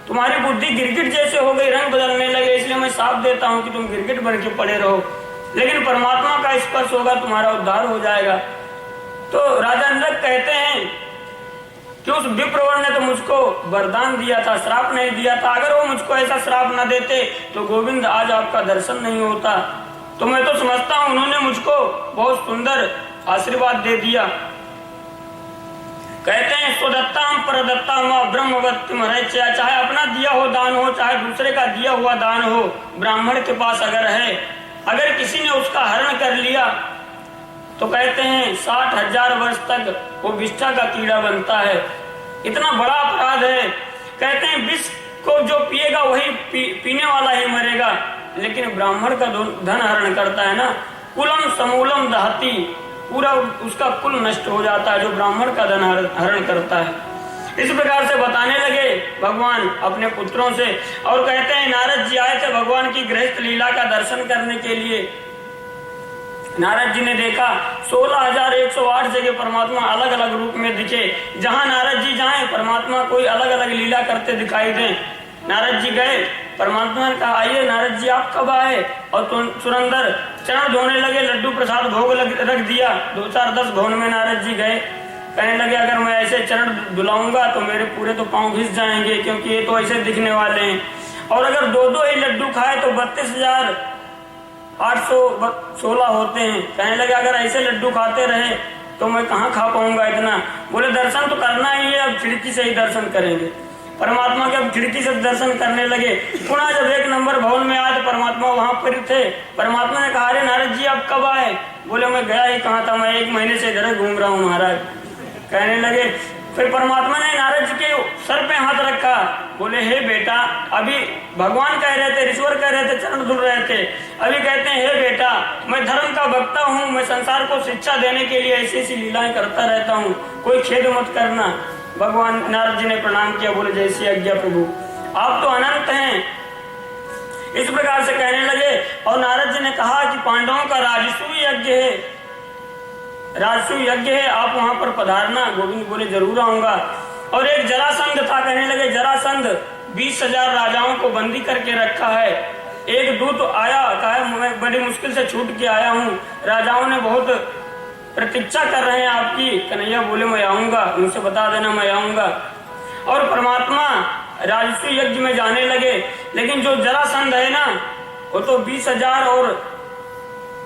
तुम्हारी बुद्धि गिरगिट जैसे हो गई, रंग बदलने लगे, इसलिए मैं साफ देता हूं कि तुम गिरगिट बन के पड़े रहो, लेकिन परमात्मा का स्पर्श होगा, तुम्हारा उद्धार हो जाएगा। तो राजा नरक कहते हैं कि उस विप्रवर ने तो मुझको वरदान दिया था, श्राप नहीं दिया था। अगर वो मुझको ऐसा श्राप न देते तो गोविंद आज आपका दर्शन नहीं होता। तो मैं तो समझता हूं उन्होंने मुझको बहुत सुंदर आशीर्वाद दे दिया। कहते हैं स्वदत्ताम परदत्ताम ब्रह्मवत्तिम हरैया, चाहे अपना दिया हो दान हो, चाहे दूसरे का दिया हुआ दान हो, ब्राह्मण के पास अगर है, अगर किसी ने उसका हरण कर लिया तो कहते हैं 60,000 वर्ष तक वो विष्ठा का कीड़ा बनता है। इतना बड़ा अपराध है। कहते हैं विष को जो पिएगा वही पीने वाला ही मरेगा, लेकिन ब्राह्मण का धन हरण करता है ना, कुलम समूलम दहती, पूरा उसका कुल नष्ट हो जाता है जो ब्राह्मण का धन हरण करता है। इस प्रकार से बताने लगे भगवान अपने पुत्रों से। और कहते हैं नारद जी आए थे भगवान की गृहस्थ लीला का दर्शन करने के लिए। नारद जी ने देखा 16,108 जगह परमात्मा अलग अलग रूप में दिखे। जहां नारद जी जाएं परमात्मा कोई अलग अलग लीला करते दिखाई दें। नारद जी गए, परमात्मा ने कहा आइए नारद जी आप कब आए? और तुरंदर चरण धोने लगे, लड्डू प्रसाद भोग रख दिया। 2-4-10 भवन में नारद जी गए, कहने लगे अगर मैं ऐसे चरण धुलाऊंगा तो मेरे पूरे तो पांव घिस जाएंगे, क्योंकि ये तो ऐसे दिखने वाले हैं। और अगर 2-2 ही लड्डू खाए तो 32,816 होते हैं। कहने लगे अगर ऐसे लड्डू खाते रहे तो मैं कहाँ खा पाऊंगा इतना। बोले दर्शन तो करना ही है, अब खिड़की से ही दर्शन करेंगे। परमात्मा के अब खिड़की से दर्शन करने लगे। पुनः जब 1 नंबर भवन में आए तो परमात्मा वहां पर थे। परमात्मा ने कहा अरे नारद जी आप कब आए? बोले मैं गया ही कहाँ था, मैं 1 महीने से इधर घूम रहा हूँ महाराज। कहने लगे, फिर परमात्मा ने नारद जी के सर पे हाथ रखा। बोले हे बेटा, अभी भगवान कह रहे थे, ईश्वर कह रहे थे, चरण धुल रहे थे, अभी कहते हैं हे बेटा मैं धर्म का वक्ता हूँ, मैं संसार को शिक्षा देने के लिए ऐसी ऐसी लीलाएं करता रहता हूँ, कोई खेद मत करना। भगवान नारद जी ने प्रणाम किया, बोले जैसी आज्ञा प्रभु, आप तो अनंत हैं। इस प्रकार से कहने लगे। और नारद जी ने कहा कि पांडवों का राजसूय यज्ञ है, राजसूय यज्ञ है, आप वहां पर पधारना। गोविंद बोले जरूर आऊंगा। और एक जरासंध था, कहने लगे जरासंध 20,000 राजाओं को बंदी करके रखा है। एक दूत आया, कहा मैं बड़ी मुश्किल से छूट के आया हूँ, राजाओं ने बहुत प्रतीक्षा कर रहे हैं आपकी। कन्हैया बोले मैं आऊंगा, उनसे बता देना मैं आऊंगा। और परमात्मा राजसूय यज्ञ में जाने लगे। लेकिन जो जरासंध है ना, वो तो 20,000 और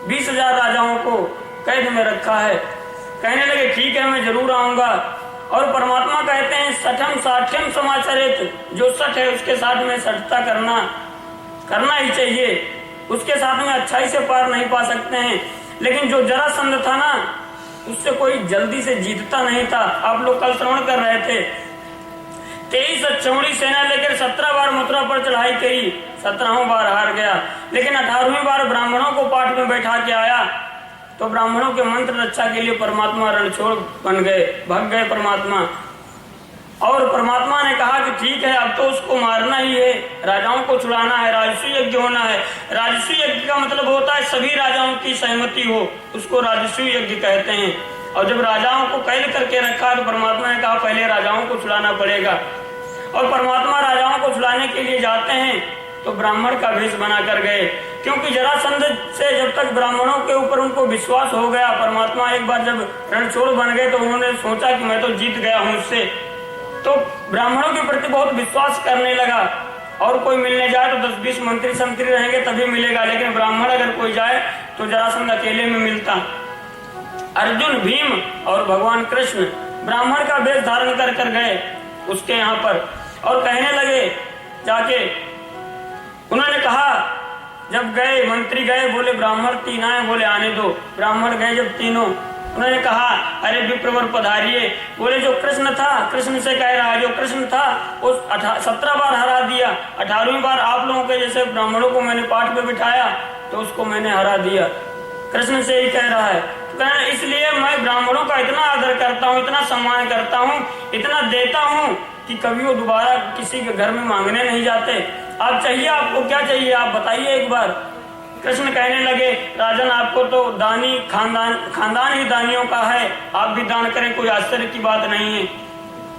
20,000 राजाओं को कैद में रखा है। कहने लगे ठीक है मैं जरूर आऊंगा। और परमात्मा कहते हैं सठम साठ्यम समाचरित, जो सठ है उसके साथ में सठता करना ही चाहिए, उसके साथ में अच्छाई से पार नहीं पा सकते हैं। लेकिन जो जरासंध था ना, उससे कोई जल्दी से जीतता नहीं था। आप लोग कल श्रवण कर रहे थे, 23 चौड़ी सेना लेकर 17 बार मथुरा पर चढ़ाई करी, 17वां बार हार गया। लेकिन 18वीं बार ब्राह्मणों को पाठ में बैठा के आया, तो ब्राह्मणों के मंत्र रक्षा के लिए परमात्मा रणछोड़ बन गए, भाग गए परमात्मा। और परमात्मा ने कहा कि ठीक है अब तो उसको मारना ही है, राजाओं को छुड़ाना है, राजसूय यज्ञ होना है। राजसूय यज्ञ का मतलब होता है सभी राजाओं की सहमति हो, उसको राजसूय यज्ञ कहते हैं। और जब राजाओं को कैद करके रखा तो परमात्मा ने कहा पहले राजाओं को छुड़ाना पड़ेगा। और परमात्मा राजाओं को छुड़ाने के लिए जाते हैं तो ब्राह्मण का भेष बना कर गए, क्योंकि जरासंध से जब तक ब्राह्मणों के ऊपर उनको विश्वास हो गया, परमात्मा एक बार जब रणछोड़ बन गए तो उन्होंने सोचा कि मैं तो जीत गया हूँ उससे, तो ब्राह्मणों के प्रति बहुत विश्वास करने लगा। और कोई मिलने जाए तो 10-20 मंत्री संतरी रहेंगे तभी मिलेगा, लेकिन ब्राह्मण अगर कोई जाए तो जरासंध अकेले में मिलता। अर्जुन, भीम और भगवान कृष्ण ब्राह्मण का वेश धारण कर गए उसके यहाँ पर। और कहने लगे जाके, उन्होंने कहा जब गए मंत्री गए, बोले ब्राह्मण 3 आए, बोले आने दो। ब्राह्मण गए जब तीनों, उन्होंने कहा अरे विप्रवर पधारिए। बोले जो कृष्ण था, कृष्ण से कह रहा है, जो कृष्ण था वो 17 बार हरा दिया, 18वीं बार आप लोगों के जैसे ब्राह्मणों को मैंने पाठ पे बिठाया तो उसको मैंने हरा दिया। कृष्ण से ही कह रहा है। तो कहना इसलिए मैं ब्राह्मणों का इतना आदर करता हूँ, इतना सम्मान करता हूँ, इतना देता हूँ कि कभी वो दोबारा किसी के घर में मांगने नहीं जाते। आप चाहिए, आपको क्या चाहिए आप बताइए एक बार। कृष्ण कहने लगे राजन आपको तो दानी खानदान ही दानियों का है, आप भी दान करें, कोई आश्चर्य की बात नहीं है।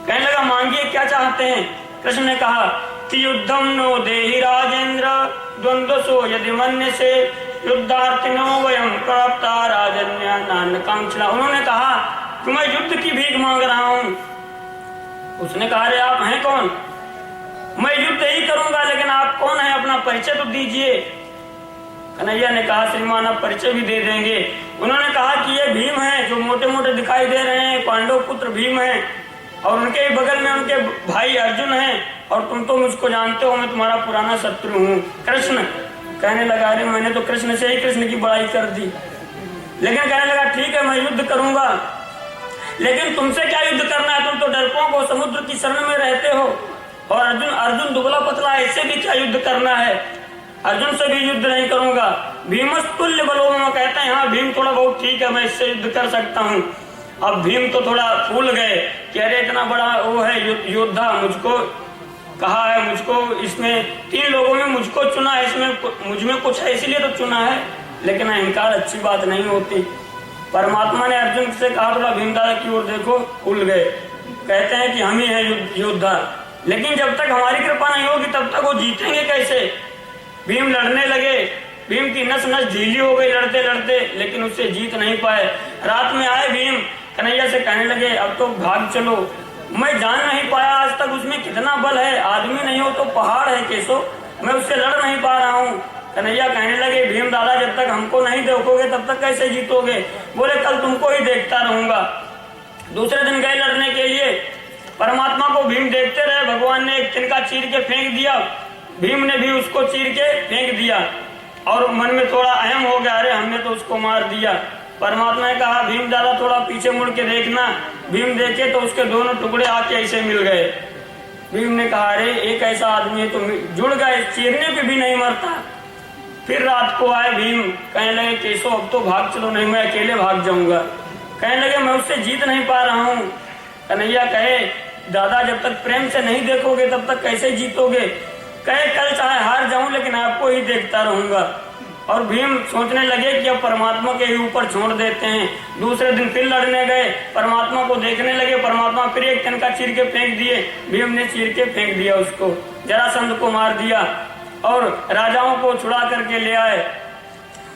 कहने लगा मांगिए क्या चाहते हैं। कृष्ण ने कहा कि युद्धम नो देहि राजेंद्र द्वंद्व सो यदि मन्य से युद्धार्थिनो वयम प्राप्ता राजन्या नानकांक्षणा। उन्होंने कहा कि मैं युद्ध की भीख मांग रहा हूं। उसने कहा रे आप हैं कौन? मैं युद्ध ही करूंगा, लेकिन आप कौन है, अपना परिचय तो दीजिए। कन्हैया ने कहा श्रीमान आप परिचय भी दे देंगे। उन्होंने कहा कि ये भीम हैं जो मोटे मोटे दिखाई दे रहे हैं, पांडव पुत्र भीम हैं, और उनके बगल में उनके भाई अर्जुन हैं, और तुम तो मुझको जानते हो, मैं तुम्हारा पुराना शत्रु हूँ कृष्ण। कहने लगा अरे मैंने तो कृष्ण से ही कृष्ण की बड़ाई कर दी। लेकिन कहने लगा ठीक है मैं युद्ध करूंगा, लेकिन तुमसे क्या युद्ध करना है, तुम तो डरपोक हो, समुद्र की शरण में रहते हो, और अर्जुन दुबला पतला, इससे भी क्या युद्ध करना है, अर्जुन से भी युद्ध नहीं करूंगा। भीमस्तुल्य बलों कहते हैं हाँ भीम थोड़ा बहुत ठीक है, मैं इससे युद्ध कर सकता हूँ। अब भीम तो थोड़ा फूल गए कि अरे इतना बड़ा वो है योद्धा, मुझको कहा है, मुझको इसमें 3 लोगों में मुझको चुना है, इसमें मुझ में कुछ है इसलिए तो चुना है। लेकिन अहंकार अच्छी बात नहीं होती। परमात्मा ने अर्जुन से कहा थोड़ा भीम दादा की ओर देखो, फूल गए, कहते हैं कि हम ही है योद्धा, लेकिन जब तक हमारी कृपा नहीं होगी तब तक वो जीतेंगे कैसे। भीम लड़ने लगे, भीम की नस नस ढीली हो गई लड़ते लड़ते, लेकिन उससे जीत नहीं पाए। रात में आए भीम, कन्हैया से कहने लगे अब तो भाग चलो, मैं जान नहीं पाया आज तक उसमें कितना बल है, आदमी नहीं हो तो पहाड़ है केसो, मैं उससे लड़ नहीं पा रहा हूँ। कन्हैया कहने लगे भीम दादा जब तक हमको नहीं देखोगे तब तक कैसे जीतोगे। बोले कल तुमको ही देखता रहूंगा। दूसरे दिन गए लड़ने के लिए, परमात्मा को भीम देखते रहे। भगवान ने एक तिनका चीर के फेंक दिया, भीम ने भी उसको चीर के फेंक दिया, और मन में थोड़ा अहम हो गया अरे हमने तो उसको मार दिया। परमात्मा ने कहा भीम दादा थोड़ा पीछे मुड़ के देखना। भीम देखे तो उसके दोनों टुकड़े आके ऐसे मिल गए। भीम ने कहा अरे एक ऐसा आदमी है तो जुड़ गए, चीरने पे भी नहीं मरता। फिर रात को आए भीम, कहने लगे केशव अब तो भाग चलो, नहीं मैं अकेले भाग जाऊंगा। कहने लगे मैं उससे जीत नहीं पा रहा हूँ। कन्हैया कहे दादा जब तक प्रेम से नहीं देखोगे तब तक कैसे जीतोगे। कहे कल चाहे हार जाऊं लेकिन आपको ही देखता रहूंगा। और भीम सोचने लगे कि अब परमात्मा के ही ऊपर छोड़ देते हैं। दूसरे दिन फिर लड़ने गए, परमात्मा को देखने लगे, परमात्मा फिर एक तिनका चीर के फेंक दिए। भीम ने चीर के फेंक दिया उसको, जरासंध को मार दिया और राजाओं को छुड़ा करके ले आए।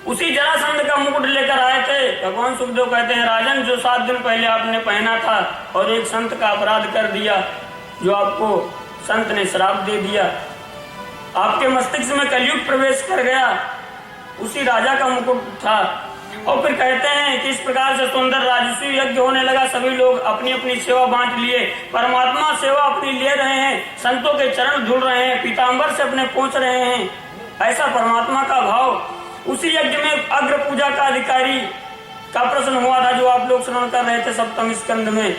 उसी जरासंध का मुकुट लेकर आए थे। भगवान सुखदेव कहते हैं राजन जो 7 दिन पहले आपने पहना था और एक संत का अपराध कर दिया, जो आपको संत ने श्राप दे दिया, आपके मस्तिष्क में कलयुग प्रवेश कर गया, उसी राजा का मुकुट था। और फिर कहते हैं कि इस प्रकार से सुंदर राजस्वी यज्ञ होने लगा, सभी लोग अपनी अपनी सेवा बांट लिए, परमात्मा सेवा अपनी ले रहे हैं, संतों के चरण धुल रहे हैं, पीताम्बर से अपने पहुंच रहे हैं, ऐसा परमात्मा का भाव। उसी यज्ञ में अग्र पूजा का अधिकारी का प्रश्न हुआ था जो आप लोग श्रवण कर रहे थे सप्तम स्कंद में।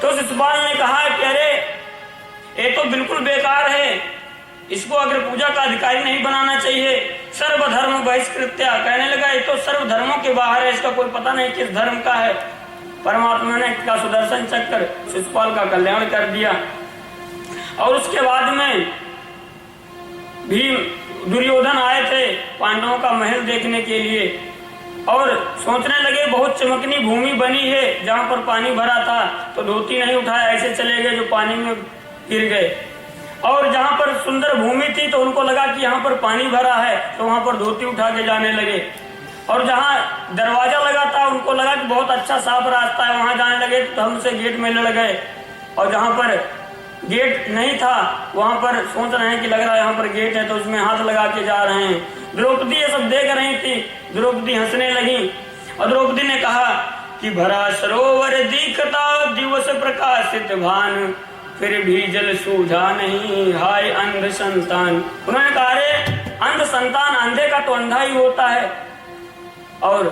तो शिशुपाल ने कहा कि अरे ये तो बिल्कुल बेकार है, इसको अग्र पूजा का अधिकारी नहीं बनाना चाहिए, सर्वधर्म बहिष्कृत्या। कहने लगा ये तो सर्व धर्मों के बाहर है, इसका कोई पता नहीं किस धर्म का है। परमात्मा ने का सुदर्शन चक्कर शिशुपाल का कल्याण कर दिया। और उसके बाद में भीम दुर्योधन आए थे पांडवों का महल देखने के लिए, और सोचने लगे बहुत चमकनी भूमि बनी है, जहाँ पर पानी भरा था तो धोती नहीं उठाया, ऐसे चले गए जो पानी में गिर गए। और जहाँ पर सुंदर भूमि थी तो उनको लगा कि यहाँ पर पानी भरा है, तो वहाँ पर धोती उठा के जाने लगे। और जहाँ दरवाजा लगा था उनको लगा कि बहुत अच्छा साफ रास्ता है, वहाँ जाने लगे तो हमसे गेट में लड़ गए। और जहाँ पर गेट नहीं था वहाँ पर सोच रहे हैं कि लग रहा है यहाँ पर गेट है, तो उसमें हाथ लगा के जा रहे हैं। द्रौपदी ये सब देख रही थी, द्रौपदी हंसने लगी और द्रौपदी ने कहा कि भरा सरोवर दिखता दिवस प्रकाशित भान, फिर भी जल सूझा नहीं हाय अंध संतान। उन्होंने कहा अरे अंध संतान, अंधे का तो अंधा ही होता है। और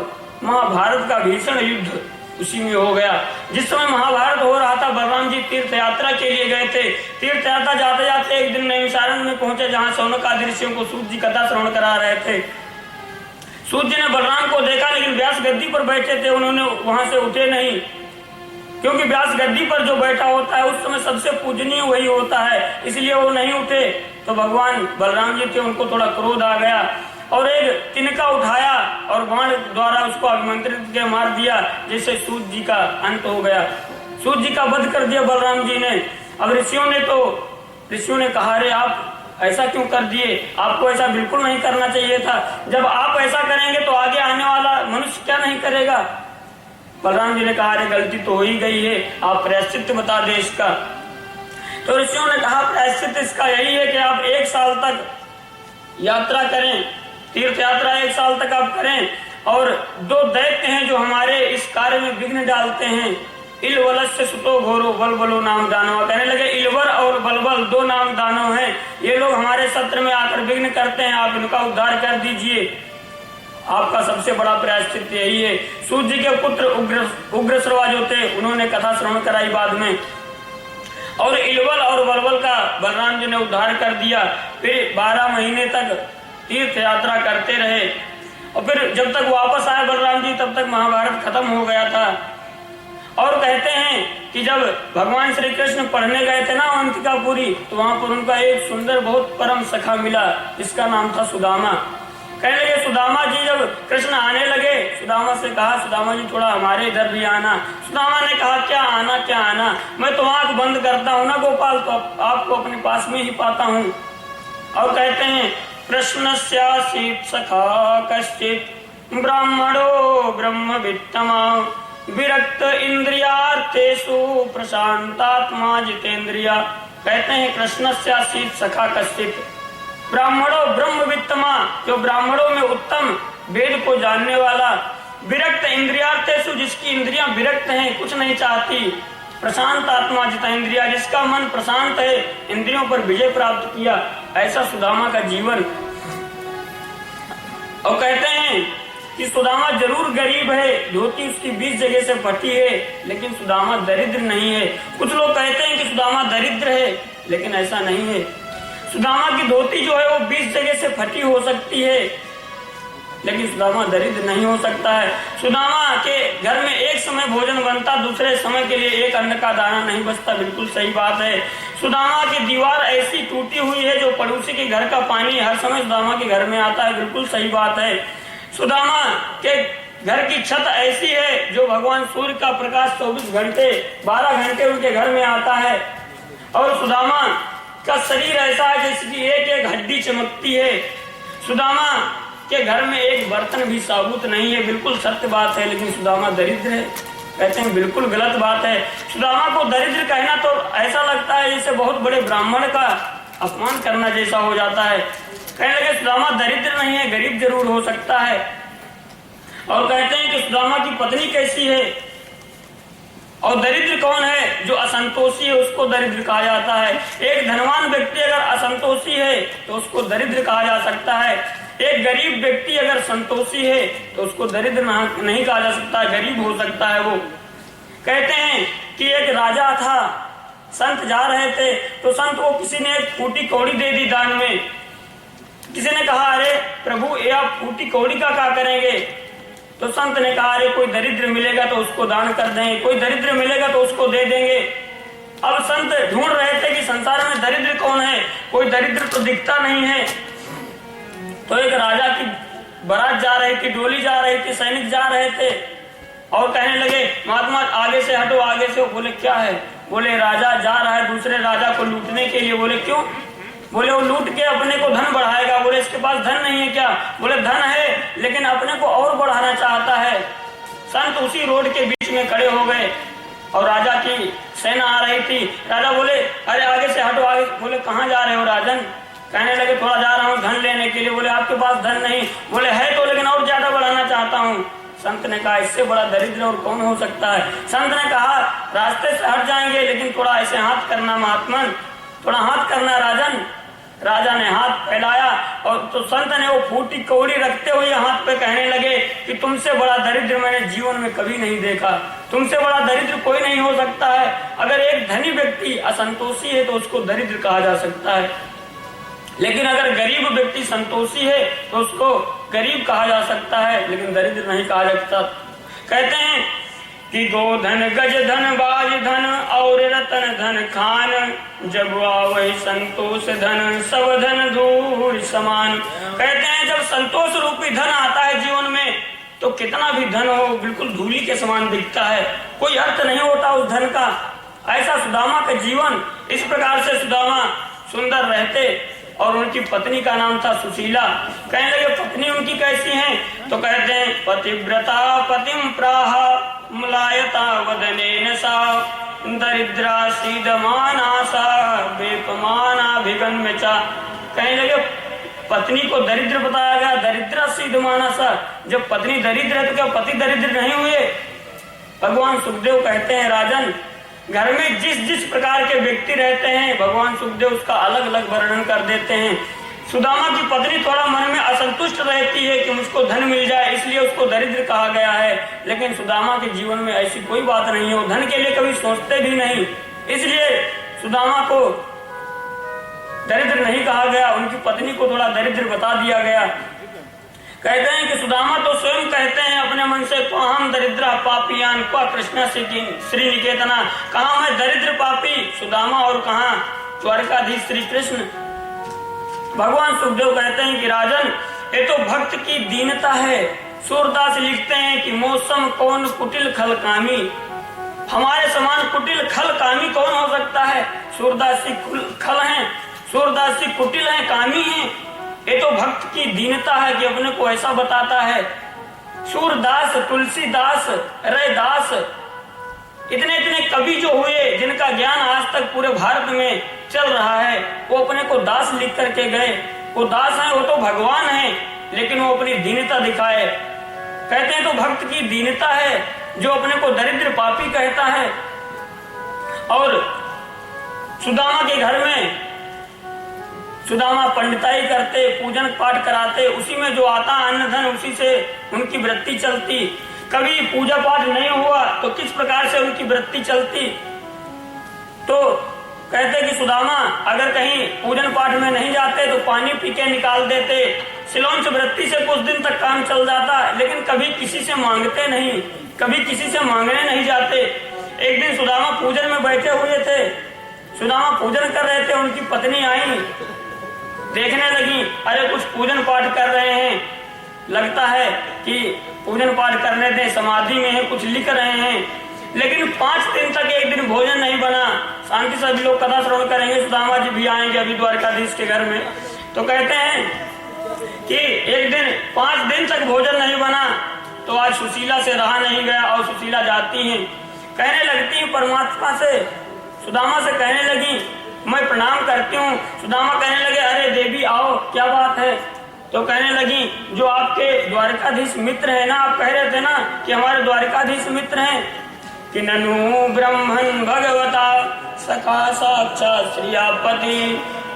महाभारत का भीषण युद्ध उसी में हो गया। जिस समय महाभारत हो रहा था बलराम जी तीर्थ यात्रा के लिए गए थे। तीर्थ यात्रा जाते जाते एक दिन नैमिषारण्य में पहुंचे, जहाँ शौनकादि ऋषियों को सूत जी कथा श्रवण करा रहे थे। सूत जी ने बलराम को देखा, लेकिन व्यास गद्दी पर बैठे थे, उन्होंने वहां से उठे नहीं, क्योंकि व्यास गद्दी पर जो बैठा होता है उस समय सबसे पूजनीय वही होता है, इसलिए वो नहीं उठे। तो भगवान बलराम जी थे, उनको थोड़ा क्रोध आ गया और एक तिनका उठाया और बाण द्वारा उसको अभिमंत्रित के मार दिया, जिससे सूत जी का अंत हो गया। सूत जी का वध कर दिया बलराम जी ने। अब ऋषियों ने तो ऋषियों ने कहा, अरे आप ऐसा क्यों कर दिए, आपको ऐसा बिल्कुल नहीं करना चाहिए था। जब आप ऐसा करेंगे तो आगे आने वाला मनुष्य क्या नहीं करेगा। बलराम जी ने कहा, अरे गलती तो हो ही गई है, आप प्रायश्चित बता दें इसका। तो ऋषियों ने कहा, प्रायश्चित इसका यही है कि आप 1 साल तक यात्रा करें, तीर्थ यात्रा 1 साल तक आप करें, और 2 दैत्य हैं जो हमारे इस कार्य में विघ्न डालते हैं। इलवलस्य सुतो घोरो बलबलो नाम दानव, कहने लगे इलवर और बलबल 2 नाम दानव हैं, ये लोग हमारे सत्र में आकर विघ्न करते हैं, आप इनका उद्धार कर दीजिए। आपका सबसे बड़ा प्रायश्चित यही है। सूर्य जी के पुत्र उग्रश्रवा जो थे, उन्होंने कथा श्रवण कराई बाद में, और इलवल और बलबल का बलराम जी ने उद्धार कर दिया। फिर 12 महीने तक तीर्थ यात्रा करते रहे, और फिर जब तक वापस आए बलराम जी तब तक महाभारत खत्म हो गया था। और कहते हैं कि जब भगवान श्री कृष्ण पढ़ने गए थे ना अवंतिकापुरी, तो वहां पर उनका एक सुंदर बहुत परम सखा मिला, जिसका नाम था सुदामा। कहने लगे, सुदामा जी जब कृष्ण आने लगे, सुदामा से कहा, सुदामा जी थोड़ा हमारे इधर भी आना। सुदामा ने कहा, क्या आना क्या आना, मैं तो आंख बंद करता हूँ ना गोपाल, तो आपको अपने पास में ही पाता हूँ। और कहते हैं, प्रश्नस्यासीत् सखा कश्चित् ब्राह्मणो ब्रह्मवित्तमा विरक्त इंद्रियार्थेषु प्रशांतात्मा जितेंद्रिया। कहते हैं, कृष्णस्यासीत् सखा कश्चित् ब्राह्मणों ब्रह्मवित्तमा, जो ब्राह्मणों में उत्तम वेद को जानने वाला, विरक्त इंद्रियार्थेषु, जिसकी इंद्रियां विरक्त हैं, कुछ नहीं चाहती, प्रशांत आत्मा जितेंद्रिया, जिसका मन प्रशांत है, इंद्रियों पर विजय प्राप्त किया, ऐसा सुदामा का जीवन। और कहते हैं कि सुदामा जरूर गरीब है, धोती उसकी 20 जगह से फटी है, लेकिन सुदामा दरिद्र नहीं है। कुछ लोग कहते हैं कि सुदामा दरिद्र है, लेकिन ऐसा नहीं है। सुदामा की धोती जो है वो 20 जगह से फटी हो सकती है, लेकिन सुदामा दरिद्र नहीं हो सकता है। सुदामा के घर में एक समय भोजन बनता, दूसरे समय के लिए एक अन्न का दाना नहीं बचता, बिल्कुल सही बात है। सुदामा की दीवार ऐसी टूटी हुई है जो पड़ोसी के घर का पानी हर समय सुदामा के घर में आता है, बिल्कुल सही बात है। सुदामा के घर की छत ऐसी है जो भगवान सूर्य का प्रकाश 24 घंटे 12 घंटे उनके घर में आता है। और सुदामा का शरीर ऐसा है जिसकी एक एक हड्डी चमकती है। सुदामा के घर में एक बर्तन भी साबुत नहीं है, बिल्कुल सत्य बात है, लेकिन सुदामा दरिद्र है। कहते हैं बिल्कुल गलत बात है। सुदामा को दरिद्र कहना तो ऐसा लगता है जैसे बहुत बड़े ब्राह्मण का अपमान करना जैसा हो जाता है। कहने लगे, सुदामा दरिद्र नहीं है, गरीब जरूर हो सकता है। और कहते हैं कि सुदामा की पत्नी कैसी है, और दरिद्र कौन है, जो असंतोषी है उसको दरिद्र कहा जाता है। एक धनवान व्यक्ति अगर असंतोषी है तो उसको दरिद्र कहा जा सकता है। एक गरीब व्यक्ति अगर संतोषी है तो उसको दरिद्र नहीं कहा जा सकता, गरीब हो सकता है वो। कहते हैं कि एक राजा था, संत जा रहे थे, तो संत को किसी ने एक फूटी कौड़ी दे दी दान में। किसी ने कहा, अरे प्रभु ये आप फूटी कौड़ी का क्या करेंगे? तो संत ने कहा, अरे कोई दरिद्र मिलेगा तो उसको दान कर देंगे, कोई दरिद्र मिलेगा तो उसको दे देंगे। अब संत ढूंढ रहे थे कि संसार में दरिद्र कौन है, कोई दरिद्र तो दिखता नहीं है। तो एक राजा की बारात जा रही थी, डोली जा रही थी, सैनिक जा रहे थे, और कहने लगे, महात्मा आगे से हटो, आगे से। बोले क्या है? बोले राजा जा रहा है दूसरे राजा को लूटने के लिए। बोले क्यों? बोले वो लूट के अपने को धन बढ़ाएगा। बोले इसके पास धन नहीं है क्या? बोले धन है, लेकिन अपने को और बढ़ाना चाहता है। संत उसी रोड के बीच में खड़े हो गए और राजा की सेना आ रही थी। राजा बोले, अरे आगे से हटो, आगे। बोले कहाँ जा रहे हो राजन? कहने लगे, थोड़ा जा रहा हूँ धन लेने के लिए। बोले आपके पास धन नहीं? बोले है तो, लेकिन और ज्यादा बढ़ाना चाहता हूँ। संत ने कहा, इससे बड़ा दरिद्र और कौन हो सकता है? संत ने कहा, रास्ते से हट जाएंगे, लेकिन थोड़ा ऐसे हाथ करना महात्मन, थोड़ा हाथ करना राजन। राजा ने हाथ फैलाया, और तो संत ने वो फूटी कौड़ी रखते हुए हाथ पे कहने लगे कि तुमसे बड़ा दरिद्र मैंने जीवन में कभी नहीं देखा, तुमसे बड़ा दरिद्र कोई नहीं हो सकता है। अगर एक धनी व्यक्ति असंतोषी है तो उसको दरिद्र कहा जा सकता है, लेकिन अगर गरीब व्यक्ति संतोषी है तो उसको गरीब कहा जा सकता है, लेकिन दरिद्र नहीं कहा जा सकता। कहते हैं कि गोधन गज धन बाज धन और रतन धन खान, जब वही संतोष धन सब धन दूर समान। कहते हैं जब संतोष रूपी धन आता है जीवन में तो कितना भी धन हो बिल्कुल धूली के समान दिखता है, कोई अर्थ नहीं होता उस धन का। ऐसा सुदामा का जीवन। इस प्रकार से सुदामा सुंदर रहते और उनकी पत्नी का नाम था सुशीला। कहने लगे पत्नी उनकी कैसी है? तो कहते हैं पतिव्रता पतिम प्राह मुलायता वदनेन सा दरिद्रा सीदमाना सा बेपमाना भिगन चा। कहने लगे पत्नी को दरिद्र बताया गया, दरिद्रा सीदमाना सा। जब पत्नी दरिद्र है तो क्या पति दरिद्र नहीं हुए? भगवान सुखदेव कहते हैं राजन, घर में जिस जिस प्रकार के व्यक्ति रहते हैं भगवान सुखदेव उसका अलग अलग वर्णन कर देते हैं। सुदामा की पत्नी थोड़ा मन में असंतुष्ट रहती है कि मुझको धन मिल जाए, इसलिए उसको दरिद्र कहा गया है। लेकिन सुदामा के जीवन में ऐसी कोई बात नहीं है, वो धन के लिए कभी सोचते भी नहीं, इसलिए सुदामा को दरिद्र नहीं कहा गया। उनकी पत्नी को थोड़ा दरिद्र बता दिया गया। कहते हैं कि सुदामा तो स्वयं कहते हैं अपने मन से, को हम दरिद्रा पापियान को कृष्ण श्री निकेतना। कहा मैं दरिद्र पापी सुदामा और कहा द्वारकाधीश श्री कृष्ण। भगवान सुखदेव कहते हैं कि राजन ये तो भक्त की दीनता है। सूरदास लिखते हैं कि मौसम कौन कुटिल खल कामी, हमारे समान कुटिल खल कामी कौन हो सकता है? सूरदास जी खल हैं, सूरदास जी कुटिल हैं, कामी हैं। ये तो भक्त की दीनता है कि अपने को ऐसा बताता है। सूरदास, तुलसीदास, रैदास, इतने इतने कवि जो हुए जिनका ज्ञान आज तक पूरे भारत में चल रहा है, वो अपने को दास लिख करके गए। वो दास हैं, वो तो भगवान हैं, लेकिन वो अपनी दीनता दिखाए। कहते हैं तो भक्त की दीनता है जो अपने को दरिद्र पापी कहता है। और सुदामा के घर में सुदामा पंडिताई करते, पूजन पाठ कराते, उसी में जो आता अन्न धन उसी से उनकी वृत्ति चलती। कभी पूजा पाठ नहीं हुआ तो किस प्रकार से उनकी वृत्ति चलती? तो कहते कि सुदामा अगर कहीं पूजन पाठ में नहीं जाते तो पानी पी के निकाल देते। सिलोंच वृत्ति से कुछ दिन तक काम चल जाता, लेकिन कभी किसी से मांगते नहीं, कभी किसी से मांगने नहीं जाते। एक दिन सुदामा पूजन में बैठे हुए थे, सुदामा पूजन कर रहे थे, उनकी पत्नी आई, देखने लगी, अरे कुछ पूजन पाठ कर रहे हैं, लगता है कि पूजन पाठ करने दें, समाधि में है, कुछ लिख रहे हैं। लेकिन 5 दिन तक एक दिन भोजन नहीं बना। शांति से अभी लोग कथा श्रवण करेंगे, सुदामा जी भी आएंगे अभी द्वारकाधीश के घर में। तो कहते हैं कि एक दिन 5 दिन तक भोजन नहीं बना, तो आज सुशीला से रहा नहीं गया और सुशीला जाती हैं, कहने लगती है परमात्मा से, सुदामा से कहने लगी मैं प्रणाम करती हूँ। सुदामा कहने लगे अरे देवी आओ, क्या बात है? तो कहने लगी जो आपके द्वारकाधीश मित्र है ना, आप कह रहे थे ना कि हमारे द्वारकाधीश मित्र हैं, कि ननु ब्रह्मन् भगवता सखा साक्षात् श्रियापति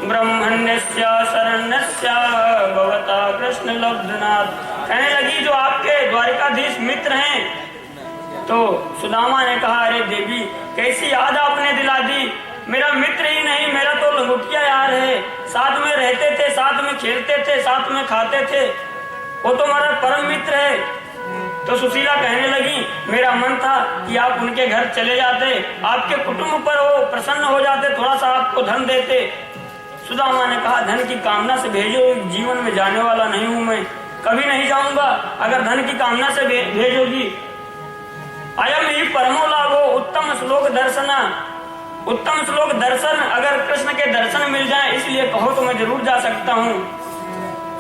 ब्रह्मण्यस्य शरण्यस्य भगवता कृष्ण लब्धनाथ। कहने लगी जो आपके द्वारकाधीश मित्र हैं। तो सुदामा ने कहा अरे देवी कैसी याद आपने दिला दी, मेरा मित्र ही नहीं, मेरा तो लंगोटिया यार है, साथ में रहते थे, साथ में खेलते थे, साथ में खाते थे, वो तो हमारा परम मित्र है। तो सुशीला कहने लगी मेरा मन था कि आप उनके घर चले जाते, आपके कुटुंब पर वो प्रसन्न हो जाते, थोड़ा सा आपको धन देते। सुदामा ने कहा धन की कामना से भेजो, जीवन में जाने वाला नहीं हूं मैं, कभी नहीं जाऊंगा अगर धन की कामना से भेजोगी। अयम ही परमो लाभो उत्तम श्लोक दर्शना, उत्तम श्लोक दर्शन, अगर कृष्ण के दर्शन मिल जाए इसलिए कहो तो मैं जरूर जा सकता हूँ।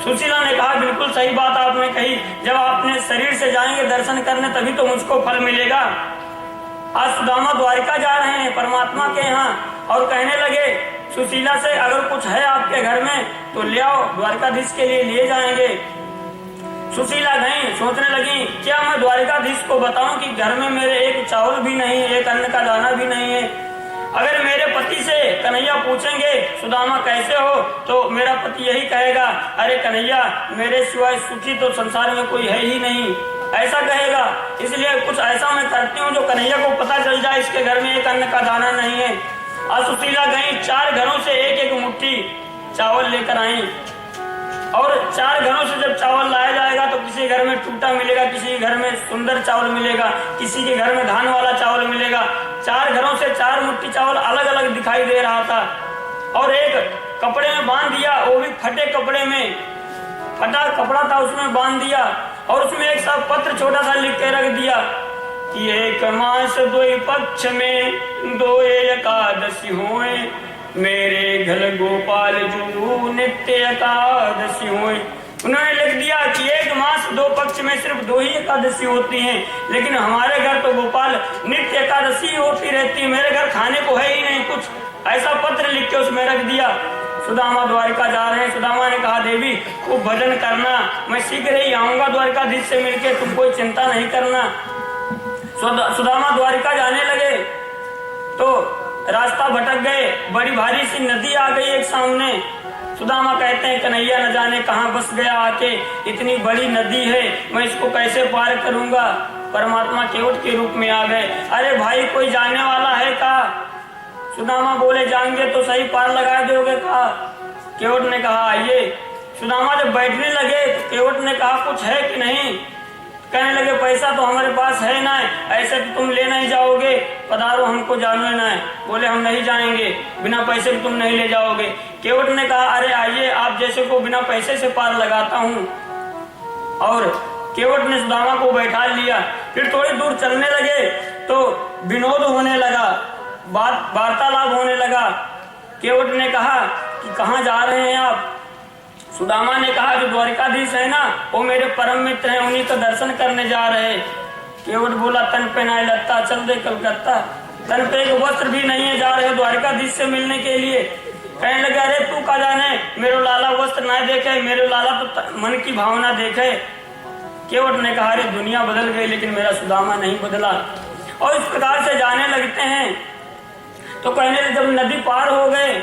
सुशीला ने कहा बिल्कुल सही बात आपने कही, जब आपने शरीर से जाएंगे दर्शन करने तभी तो मुझको फल मिलेगा। आज सुदामा द्वारिका जा रहे हैं परमात्मा के यहाँ और कहने लगे सुशीला से अगर कुछ है आपके घर में तो ले आओ, द्वारकाधीश के लिए ले जाएंगे। सुशीला गई, सोचने लगी क्या मैं द्वारकाधीश को बताऊं कि घर में मेरे एक चावल भी नहीं, एक अन्न का दाना भी नहीं है। अगर मेरे पति से कन्हैया पूछेंगे सुदामा कैसे हो, तो मेरा पति यही कहेगा अरे कन्हैया मेरे सिवाय सुखी तो संसार में कोई है ही नहीं, ऐसा कहेगा। इसलिए कुछ ऐसा मैं करती हूँ जो कन्हैया को पता चल जाए इसके घर में एक अन्न का दाना नहीं है। और सुशीला गई, 4 घरों से एक एक मुट्ठी चावल लेकर आई, और 4 घरों से जब चावल लाया जाएगा तो किसी घर में टूटा मिलेगा, किसी घर में सुंदर चावल मिलेगा, किसी के घर में धान वाला चावल मिलेगा। 4 घरों से 4 मुट्ठी चावल अलग अलग दिखाई दे रहा था। और एक कपड़े में बांध दिया, वो भी फटे कपड़े में, फटा कपड़ा था उसमें बांध दिया, और उसमें एक सा पत्र छोटा सा लिख के रख दिया कि 1 मास 2 पक्ष में 2 एकादशी होए, मेरे घर गोपाल जू नित्य एकादशी हुई। उन्होंने लिख दिया कि एक मास 2 पक्ष में सिर्फ 2 ही एकादशी होती हैं, लेकिन हमारे घर तो गोपाल नित्य एकादशी होती रहती है, मेरे घर खाने को है ही नहीं कुछ। ऐसा पत्र लिख के उसमें रख दिया। सुदामा द्वारिका जा रहे हैं। सुदामा ने कहा देवी खूब भजन करना, मैं शीघ्र ही आऊंगा द्वारिकाधीश से मिलके, तुम कोई चिंता नहीं करना। सुदामा द्वारिका जाने लगे तो रास्ता भटक गए, बड़ी भारी सी नदी आ गई एक सामने। सुदामा कहते हैं कन्हैया न जाने कहाँ बस गया आके, इतनी बड़ी नदी है, मैं इसको कैसे पार करूंगा। परमात्मा केवट के रूप में आ गए। अरे भाई कोई जाने वाला है का? सुदामा बोले जाएंगे तो सही, पार लगा दोगे कहा। केवट ने कहा आइए। सुदामा जब बैठने लगे तो केवट ने कहा कुछ है कि नहीं। कहने लगे पैसा तो हमारे पास है ना, ऐसे तो तुम ले नहीं जाओगे, पधारो हमको जाने ना है। बोले हम नहीं जाएंगे, बिना पैसे के तुम नहीं ले जाओगे। केवट ने कहा अरे आइए, आप जैसे को बिना पैसे से पार लगाता हूँ। और केवट ने सुदामा को बैठा लिया। फिर थोड़ी दूर चलने लगे तो विनोद होने लगा, वार्तालाप होने लगा। केवट ने कहा कि कहाँ जा रहे हैं आप। सुदामा ने कहा जो द्वारिकाधीश है ना वो मेरे परम मित्र हैं, उन्हीं का दर्शन करने जा रहे हैं। केवट बोला तन पे ना लत्ता, चल दे कलकत्ता, तन पे एक वस्त्र भी नहीं है, जा रहे द्वारिकाधीश से मिलने के लिए। कहने लगे अरे तू का जाने, मेरो लाला वस्त्र ना देखे, मेरो लाला तो मन की भावना देखे। केवट ने कहा अरे दुनिया बदल गई लेकिन मेरा सुदामा नहीं बदला। और इस प्रकार से जाने लगते हैं। तो कहने लगे जब नदी पार हो गए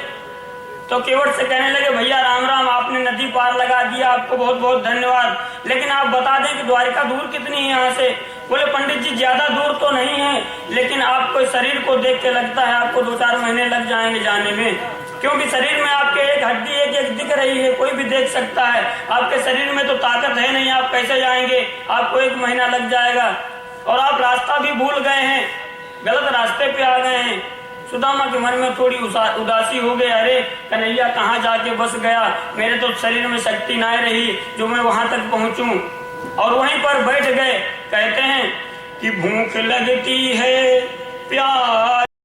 तो केवट से कहने लगे भैया राम राम, आपने नदी पार लगा दिया, आपको बहुत बहुत धन्यवाद, लेकिन आप बता दें कि द्वारिका दूर कितनी है यहाँ से। बोले पंडित जी ज्यादा दूर तो नहीं है, लेकिन आपको शरीर को देख के लगता है आपको 2-4 महीने लग जाएंगे जाने में, क्योंकि शरीर में आपके एक हड्डी एक दिख रही है, कोई भी देख सकता है। आपके शरीर में तो ताकत है नहीं, आप कैसे जाएंगे, आपको 1 महीना लग जाएगा। और आप रास्ता भी भूल गए हैं, गलत रास्ते पे आ गए हैं। सुदामा के मन में थोड़ी उदासी हो गई, अरे कन्हैया कहाँ जाके बस गया, मेरे तो शरीर में शक्ति ना रही जो मैं वहां तक पहुंचूं। और वहीं पर बैठ गए। कहते हैं कि भूख लगती है प्यास